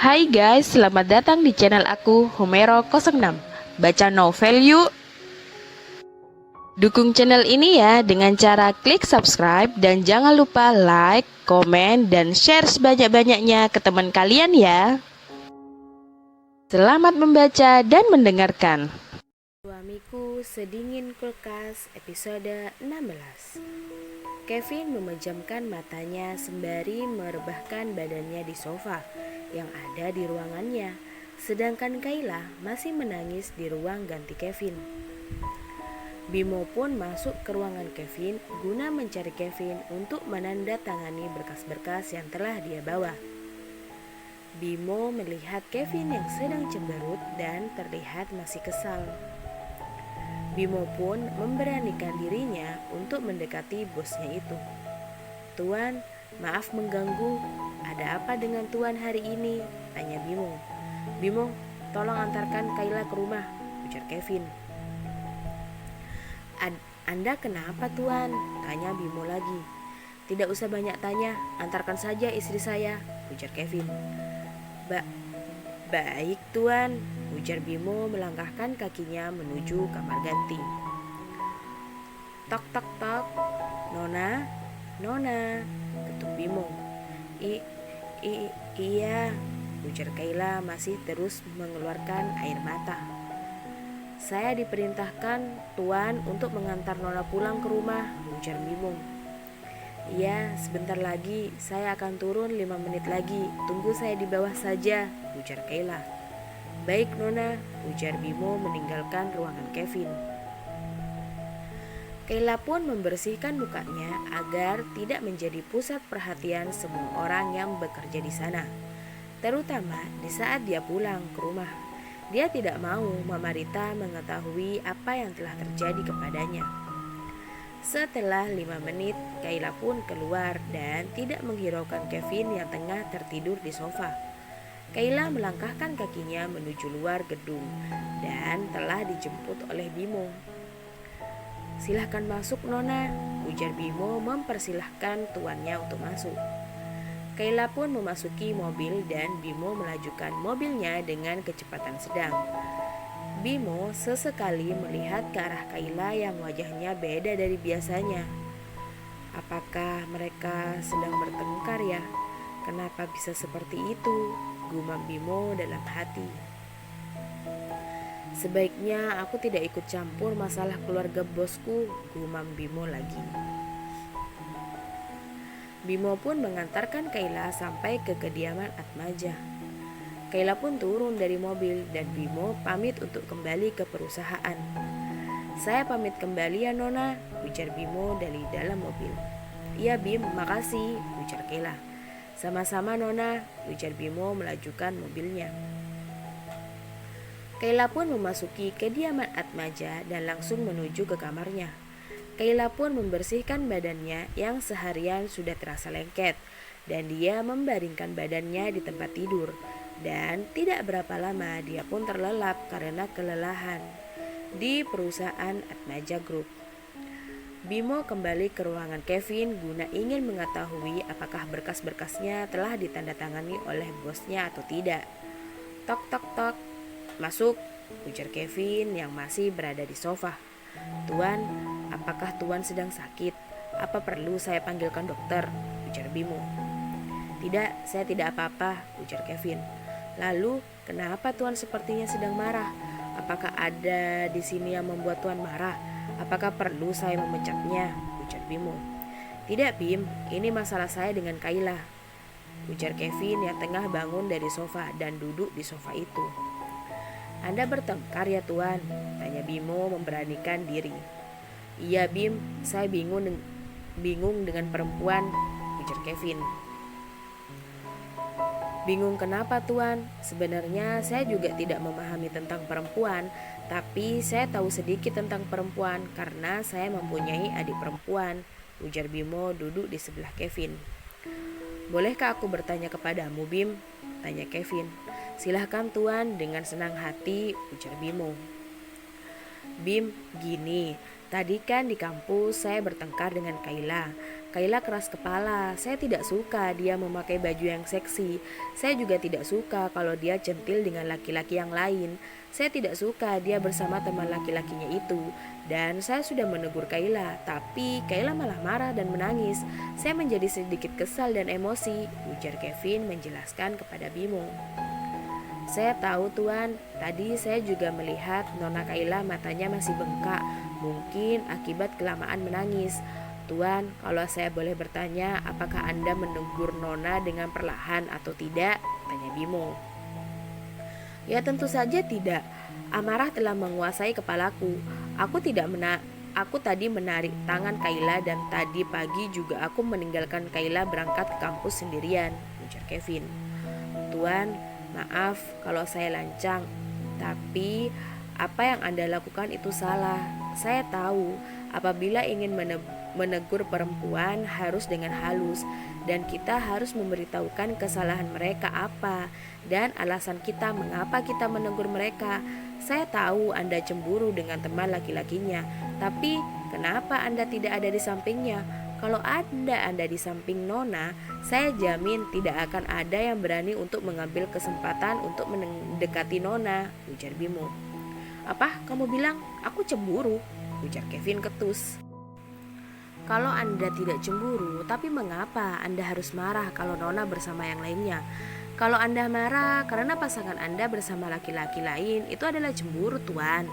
Hai guys, selamat datang di channel aku Homero06. Baca novel yuk. Dukung channel ini ya dengan cara klik subscribe dan jangan lupa like, komen, dan share sebanyak-banyaknya ke teman kalian ya. Selamat membaca dan mendengarkan. Suamiku sedingin kulkas episode 16. Kevin memejamkan matanya sembari merebahkan badannya di sofa yang ada di ruangannya, sedangkan Kayla masih menangis di ruang ganti Kevin. Bimo pun masuk ke ruangan Kevin guna mencari Kevin untuk menandatangani berkas-berkas yang telah dia bawa. Bimo melihat Kevin yang sedang cemberut dan terlihat masih kesal. Bimo pun memberanikan dirinya untuk mendekati bosnya itu. "Tuan, maaf mengganggu. Ada apa dengan Tuan hari ini?" tanya Bimo. "Bimo, tolong antarkan Kayla ke rumah," ujar Kevin. "Anda kenapa Tuan?" tanya Bimo lagi. "Tidak usah banyak tanya, antarkan saja istri saya," ujar Kevin. Baik Tuan," ujar Bimo melangkahkan kakinya menuju kamar ganti. "Tok tok tok, Nona, Nona," ketuk Bimo. Iya," ujar Kayla masih terus mengeluarkan air mata. "Saya diperintahkan Tuan untuk mengantar Nona pulang ke rumah," ujar Bimo. "Iya, sebentar lagi, saya akan turun 5 menit lagi, tunggu saya di bawah saja," ujar Kayla. "Baik Nona," ujar Bimo meninggalkan ruangan Kevin. Kayla pun membersihkan mukanya agar tidak menjadi pusat perhatian semua orang yang bekerja di sana, terutama di saat dia pulang ke rumah. Dia tidak mau Mama Rita mengetahui apa yang telah terjadi kepadanya. Setelah 5 menit, Kayla pun keluar dan tidak menghiraukan Kevin yang tengah tertidur di sofa. Kayla melangkahkan kakinya menuju luar gedung dan telah dijemput oleh Bimo. "Silahkan masuk Nona," ujar Bimo mempersilahkan tuannya untuk masuk. Kayla pun memasuki mobil dan Bimo melajukan mobilnya dengan kecepatan sedang. Bimo sesekali melihat ke arah Kayla yang wajahnya beda dari biasanya. "Apakah mereka sedang bertengkar ya? Kenapa bisa seperti itu?" gumam Bimo dalam hati. "Sebaiknya aku tidak ikut campur masalah keluarga bosku," gumam Bimo lagi. Bimo pun mengantarkan Kayla sampai ke kediaman Atmaja. Kayla pun turun dari mobil dan Bimo pamit untuk kembali ke perusahaan. "Saya pamit kembali ya Nona," ujar Bimo dari dalam mobil. "Iya Bim, makasih," ujar Kayla. "Sama-sama Nona," ujar Bimo melajukan mobilnya. Kayla pun memasuki kediaman Atmaja dan langsung menuju ke kamarnya. Kayla pun membersihkan badannya yang seharian sudah terasa lengket dan dia membaringkan badannya di tempat tidur. Dan tidak berapa lama dia pun terlelap karena kelelahan di perusahaan Atmaja Group. Bimo kembali ke ruangan Kevin guna ingin mengetahui apakah berkas-berkasnya telah ditandatangani oleh bosnya atau tidak. "Tok tok tok, masuk," ujar Kevin yang masih berada di sofa. "Tuan, apakah Tuan sedang sakit? Apa perlu saya panggilkan dokter?" ujar Bimo. "Tidak, saya tidak apa-apa," ujar Kevin. "Lalu, kenapa Tuan sepertinya sedang marah? Apakah ada di sini yang membuat Tuan marah? Apakah perlu saya memecatnya?" ujar Bimo. "Tidak Bim, ini masalah saya dengan Kayla," ujar Kevin yang tengah bangun dari sofa dan duduk di sofa itu. "Anda bertengkar ya Tuan?" tanya Bimo memberanikan diri. "Iya Bim, saya bingung dengan perempuan," ujar Kevin. "Bingung kenapa Tuan? Sebenarnya saya juga tidak memahami tentang perempuan, tapi saya tahu sedikit tentang perempuan karena saya mempunyai adik perempuan," ujar Bimo duduk di sebelah Kevin. "Bolehkah aku bertanya kepadamu Bim?" tanya Kevin. "Silahkan Tuan," dengan senang hati ujar Bimo. "Bim, gini, tadi kan di kampus saya bertengkar dengan Kayla, Kayla keras kepala. Saya tidak suka dia memakai baju yang seksi. Saya juga tidak suka kalau dia centil dengan laki-laki yang lain. Saya tidak suka dia bersama teman laki-lakinya itu. Dan saya sudah menegur Kayla, tapi Kayla malah marah dan menangis. Saya menjadi sedikit kesal dan emosi, ujar Kevin menjelaskan kepada Bimo. Saya tahu tuan, tadi saya juga melihat Nona Kayla matanya masih bengkak, mungkin akibat kelamaan menangis. Tuan, kalau saya boleh bertanya, apakah Anda menegur Nona dengan perlahan atau tidak? Tanya Bimo. Ya tentu saja tidak. Amarah telah menguasai kepalaku. Aku tadi menarik tangan Kayla dan tadi pagi juga aku meninggalkan Kayla berangkat ke kampus sendirian, ujar Kevin. Tuan, maaf kalau saya lancang, tapi apa yang Anda lakukan itu salah. Saya tahu apabila ingin menegur perempuan harus dengan halus, dan kita harus memberitahukan kesalahan mereka apa dan alasan kita mengapa kita menegur mereka. Saya tahu Anda cemburu dengan teman laki-lakinya, tapi kenapa Anda tidak ada di sampingnya? Kalau Anda di samping Nona, saya jamin tidak akan ada yang berani untuk mengambil kesempatan untuk mendekati Nona, ujar Bimo. Apa kamu bilang aku cemburu? Ujar Kevin ketus. Kalau Anda tidak cemburu, tapi mengapa Anda harus marah kalau Nona bersama yang lainnya? Kalau Anda marah karena pasangan Anda bersama laki-laki lain, itu adalah cemburu, Tuan.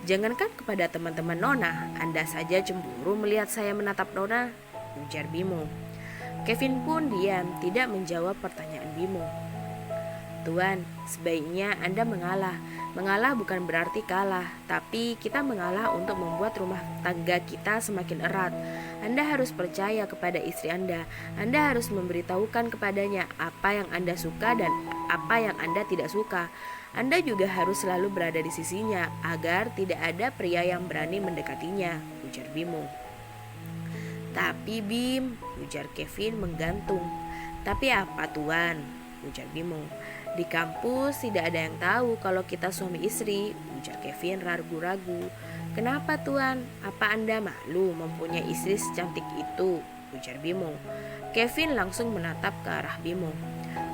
Jangankan kepada teman-teman Nona, Anda saja cemburu melihat saya menatap Nona, ujar Bimo. Kevin pun diam, tidak menjawab pertanyaan Bimo. Tuan, sebaiknya Anda mengalah. Mengalah bukan berarti kalah, tapi kita mengalah untuk membuat rumah tangga kita semakin erat. Anda harus percaya kepada istri Anda. Anda harus memberitahukan kepadanya apa yang Anda suka dan apa yang Anda tidak suka. Anda juga harus selalu berada di sisinya agar tidak ada pria yang berani mendekatinya, ujar Bimo. Tapi Bim, ujar Kevin menggantung. Tapi apa Tuan? Ujar Bimo. Di kampus tidak ada yang tahu kalau kita suami istri, ujar Kevin ragu-ragu. Kenapa Tuan? Apa Anda malu mempunyai istri secantik itu? Ujar Bimo. Kevin langsung menatap ke arah Bimo.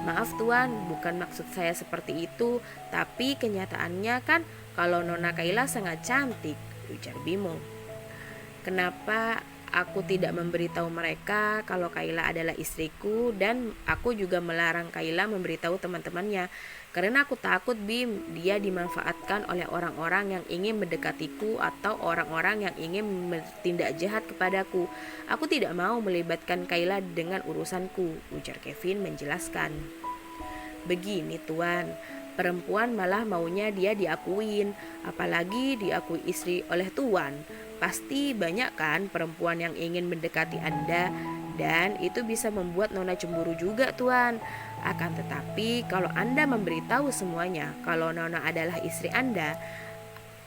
Maaf Tuan, bukan maksud saya seperti itu, tapi kenyataannya kan kalau Nona Kayla sangat cantik, ujar Bimo. Kenapa aku tidak memberitahu mereka kalau Kayla adalah istriku, dan aku juga melarang Kayla memberitahu teman-temannya karena aku takut Bim, dia dimanfaatkan oleh orang-orang yang ingin mendekatiku atau orang-orang yang ingin bertindak jahat kepadaku. Aku tidak mau melibatkan Kayla dengan urusanku, ujar Kevin menjelaskan. Begini Tuan, perempuan malah maunya dia diakuin, apalagi diakui istri oleh Tuan. Pasti banyak kan perempuan yang ingin mendekati Anda, dan itu bisa membuat Nona cemburu juga Tuan. Akan tetapi kalau Anda memberitahu semuanya kalau Nona adalah istri Anda,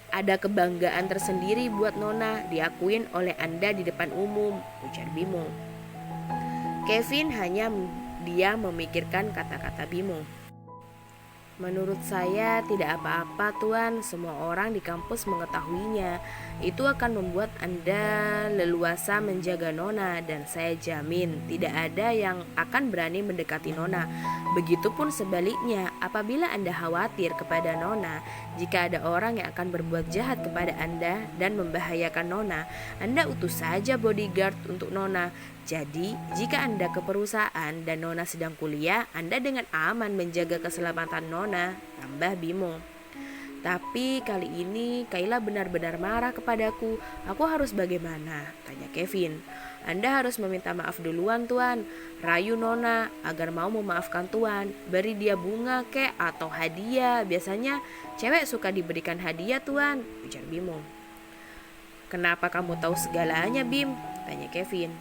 ada kebanggaan tersendiri buat Nona diakuin oleh Anda di depan umum, ujar Bimo. Kevin hanya diam memikirkan kata-kata Bimo. Menurut saya tidak apa-apa Tuan, semua orang di kampus mengetahuinya. Itu akan membuat Anda leluasa menjaga Nona, dan saya jamin tidak ada yang akan berani mendekati Nona. Begitupun sebaliknya, apabila Anda khawatir kepada Nona, jika ada orang yang akan berbuat jahat kepada Anda dan membahayakan Nona, Anda utus saja bodyguard untuk Nona. Jadi, jika Anda ke perusahaan dan Nona sedang kuliah, Anda dengan aman menjaga keselamatan Nona, tambah Bimo. Tapi kali ini Kayla benar-benar marah kepadaku. Aku harus bagaimana? Tanya Kevin. Anda harus meminta maaf duluan Tuan. Rayu Nona agar mau memaafkan Tuan. Beri dia bunga kek atau hadiah. Biasanya cewek suka diberikan hadiah Tuan, ujar Bimo. Kenapa kamu tahu segalanya Bim? Tanya Kevin.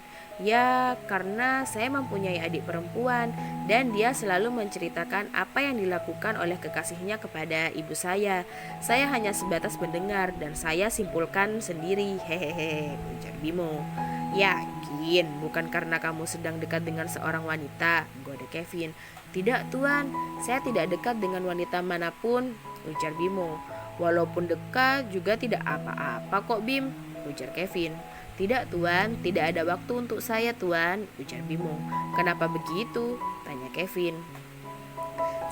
Ya, karena saya mempunyai adik perempuan dan dia selalu menceritakan apa yang dilakukan oleh kekasihnya kepada ibu saya. Saya hanya sebatas mendengar dan saya simpulkan sendiri, hehehe, ujar Bimo. Yakin, bukan karena kamu sedang dekat dengan seorang wanita, goda Kevin. Tidak Tuan, saya tidak dekat dengan wanita manapun, ujar Bimo. Walaupun dekat juga tidak apa-apa kok Bim, ujar Kevin. Tidak tuan, tidak ada waktu untuk saya tuan, ujar Bimo. Kenapa begitu? Tanya Kevin.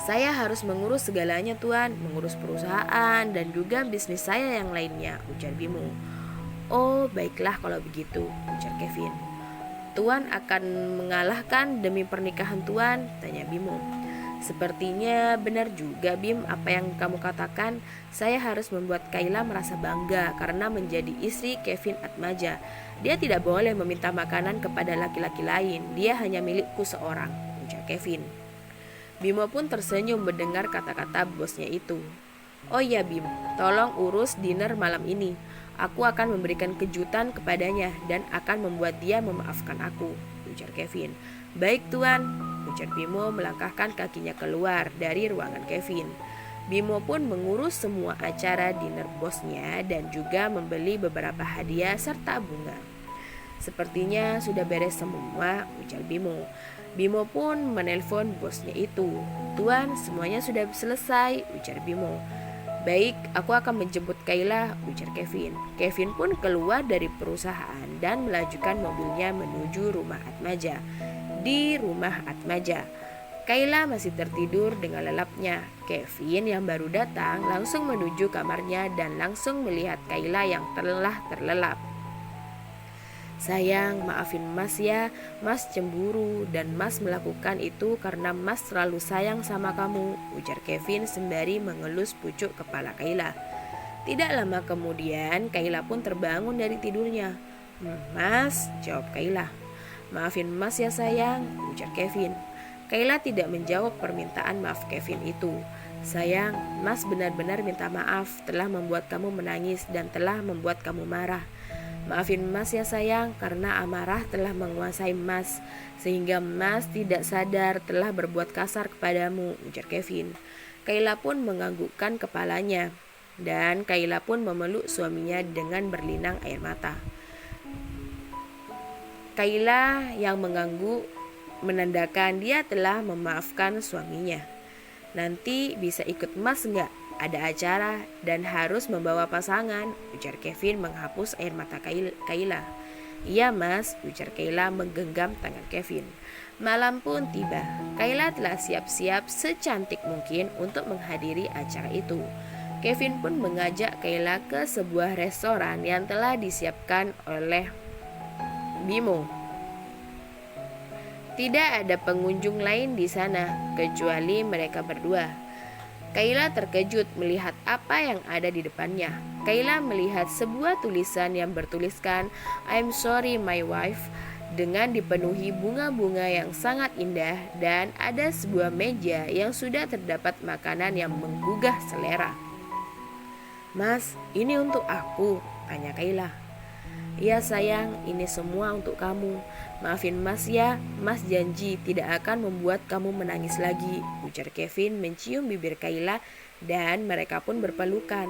Saya harus mengurus segalanya tuan, mengurus perusahaan dan juga bisnis saya yang lainnya, ujar Bimo. Oh baiklah kalau begitu, ujar Kevin. Tuan akan mengalahkan demi pernikahan tuan, tanya Bimo. Sepertinya benar juga Bim apa yang kamu katakan. Saya harus membuat Kayla merasa bangga karena menjadi istri Kevin Atmaja. Dia tidak boleh meminta makanan kepada laki-laki lain. Dia hanya milikku seorang, ujar Kevin. Bimo pun tersenyum mendengar kata-kata bosnya itu. Oh iya Bim, tolong urus dinner malam ini. Aku akan memberikan kejutan kepadanya dan akan membuat dia memaafkan aku, ujar Kevin. Baik tuan, ujar Bimo melangkahkan kakinya keluar dari ruangan Kevin. Bimo pun mengurus semua acara dinner bosnya dan juga membeli beberapa hadiah serta bunga. Sepertinya sudah beres semua, ujar Bimo. Bimo pun menelpon bosnya itu. Tuan, semuanya sudah selesai, ujar Bimo. Baik, aku akan menjemput Kayla, ujar Kevin. Kevin pun keluar dari perusahaan dan melajukan mobilnya menuju rumah Atmaja. Di rumah Atmaja, Kayla masih tertidur dengan lelapnya. Kevin yang baru datang langsung menuju kamarnya dan langsung melihat Kayla yang telah terlelap. Sayang, maafin Mas ya, Mas cemburu dan Mas melakukan itu karena Mas selalu sayang sama kamu, ujar Kevin sembari mengelus pucuk kepala Kayla. Tidak lama kemudian, Kayla pun terbangun dari tidurnya. Mas, jawab Kayla. Maafin Mas ya sayang, ujar Kevin. Kayla tidak menjawab permintaan maaf Kevin itu. Sayang, Mas benar-benar minta maaf telah membuat kamu menangis dan telah membuat kamu marah. Maafin Mas ya sayang karena amarah telah menguasai Mas sehingga Mas tidak sadar telah berbuat kasar kepadamu, ujar Kevin. Kayla pun menganggukkan kepalanya dan Kayla pun memeluk suaminya dengan berlinang air mata. Kayla yang mengangguk menandakan dia telah memaafkan suaminya. Nanti bisa ikut Mas enggak? Ada acara dan harus membawa pasangan, ujar Kevin menghapus air mata Kayla. Iya Mas, ujar Kayla menggenggam tangan Kevin. Malam pun tiba. Kayla telah siap-siap secantik mungkin untuk menghadiri acara itu. Kevin pun mengajak Kayla ke sebuah restoran yang telah disiapkan oleh Bimo. Tidak ada pengunjung lain di sana kecuali mereka berdua. Kayla terkejut melihat apa yang ada di depannya. Kayla melihat sebuah tulisan yang bertuliskan I'm sorry my wife dengan dipenuhi bunga-bunga yang sangat indah dan ada sebuah meja yang sudah terdapat makanan yang menggugah selera. Mas, ini untuk aku, tanya Kayla. Iya sayang, ini semua untuk kamu. Maafin Mas ya, Mas janji tidak akan membuat kamu menangis lagi, ujar Kevin mencium bibir Kayla dan mereka pun berpelukan.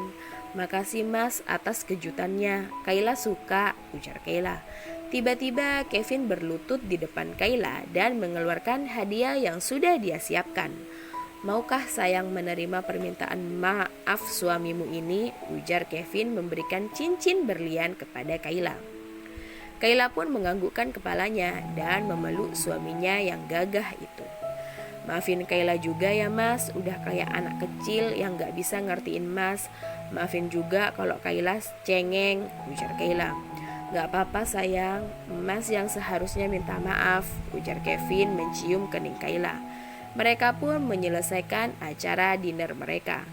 Makasih Mas atas kejutannya, Kayla suka, ujar Kayla. Tiba-tiba Kevin berlutut di depan Kayla dan mengeluarkan hadiah yang sudah dia siapkan. Maukah sayang menerima permintaan maaf suamimu ini? Ujar Kevin memberikan cincin berlian kepada Kayla. Kayla pun menganggukkan kepalanya dan memeluk suaminya yang gagah itu. Maafin Kayla juga ya Mas, udah kayak anak kecil yang gak bisa ngertiin Mas. Maafin juga kalau Kayla cengeng, ujar Kayla. Gak apa-apa sayang, Mas yang seharusnya minta maaf, ujar Kevin mencium kening Kayla. Mereka pun menyelesaikan acara dinner mereka.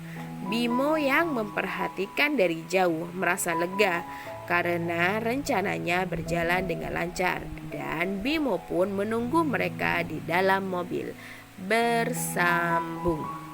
Bimo yang memperhatikan dari jauh merasa lega karena rencananya berjalan dengan lancar dan Bimo pun menunggu mereka di dalam mobil. Bersambung.